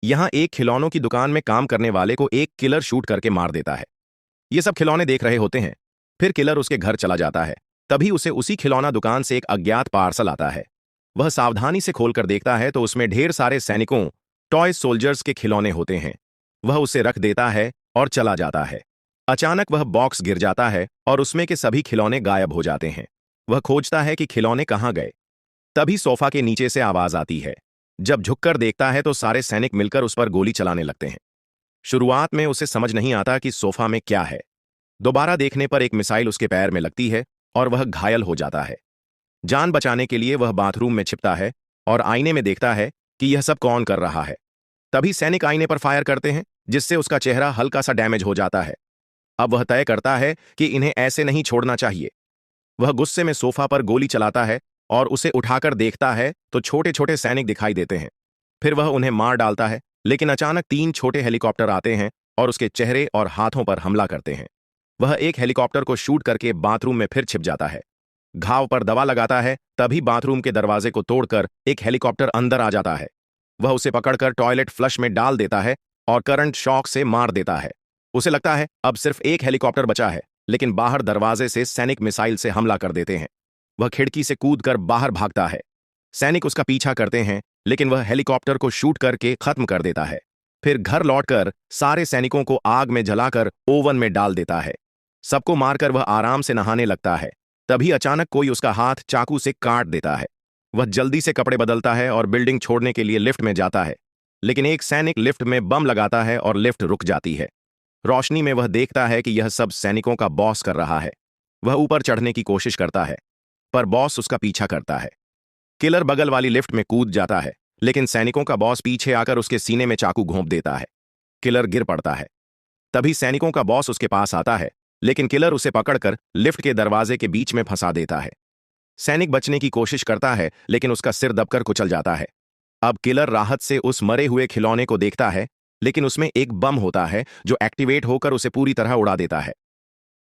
यहाँ एक खिलौनों की दुकान में काम करने वाले को एक किलर शूट करके मार देता है। ये सब खिलौने देख रहे होते हैं। फिर किलर उसके घर चला जाता है। तभी उसे उसी खिलौना दुकान से एक अज्ञात पार्सल आता है। वह सावधानी से खोलकर देखता है तो उसमें ढेर सारे सैनिकों, टॉय सोल्जर्स के खिलौने होते हैं। वह उसे रख देता है और चला जाता है। अचानक वह बॉक्स गिर जाता है और उसमें के सभी खिलौने गायब हो जाते हैं। वह खोजता है कि खिलौने कहाँ गए। तभी सोफा के नीचे से आवाज आती है। जब झुककर देखता है तो सारे सैनिक मिलकर उस पर गोली चलाने लगते हैं। शुरुआत में उसे समझ नहीं आता कि सोफा में क्या है। दोबारा देखने पर एक मिसाइल उसके पैर में लगती है और वह घायल हो जाता है। जान बचाने के लिए वह बाथरूम में छिपता है और आईने में देखता है कि यह सब कौन कर रहा है। तभी सैनिक आईने पर फायर करते हैं, जिससे उसका चेहरा हल्का सा डैमेज हो जाता है। अब वह तय करता है कि इन्हें ऐसे नहीं छोड़ना चाहिए। वह गुस्से में सोफा पर गोली चलाता है और उसे उठाकर देखता है तो छोटे छोटे सैनिक दिखाई देते हैं। फिर वह उन्हें मार डालता है, लेकिन अचानक 3 छोटे हेलीकॉप्टर आते हैं और उसके चेहरे और हाथों पर हमला करते हैं। वह एक हेलीकॉप्टर को शूट करके बाथरूम में फिर छिप जाता है। घाव पर दवा लगाता है, तभी बाथरूम के दरवाजे को तोड़कर एक हेलीकॉप्टर अंदर आ जाता है। वह उसे पकड़कर टॉयलेट फ्लश में डाल देता है और करंट शॉक से मार देता है। उसे लगता है अब सिर्फ एक हेलीकॉप्टर बचा है, लेकिन बाहर दरवाजे से सैनिक मिसाइल से हमला कर देते हैं। वह खिड़की से कूदकर बाहर भागता है। सैनिक उसका पीछा करते हैं, लेकिन वह हेलीकॉप्टर को शूट करके खत्म कर देता है। फिर घर लौटकर सारे सैनिकों को आग में जलाकर ओवन में डाल देता है। सबको मारकर वह आराम से नहाने लगता है। तभी अचानक कोई उसका हाथ चाकू से काट देता है। वह जल्दी से कपड़े बदलता है और बिल्डिंग छोड़ने के लिए लिफ्ट में जाता है, लेकिन एक सैनिक लिफ्ट में बम लगाता है और लिफ्ट रुक जाती है। रोशनी में वह देखता है कि यह सब सैनिकों का बॉस कर रहा है। वह ऊपर चढ़ने की कोशिश करता है, पर बॉस उसका पीछा करता है। किलर बगल वाली लिफ्ट में कूद जाता है, लेकिन सैनिकों का बॉस पीछे आकर उसके सीने में चाकू घोंप देता है। किलर गिर पड़ता है। तभी सैनिकों का बॉस उसके पास आता है, लेकिन किलर उसे पकड़कर लिफ्ट के दरवाजे के बीच में फंसा देता है। सैनिक बचने की कोशिश करता है, लेकिन उसका सिर दबकर कुचल जाता है। अब किलर राहत से उस मरे हुए खिलौने को देखता है, लेकिन उसमें एक बम होता है जो एक्टिवेट होकर उसे पूरी तरह उड़ा देता है।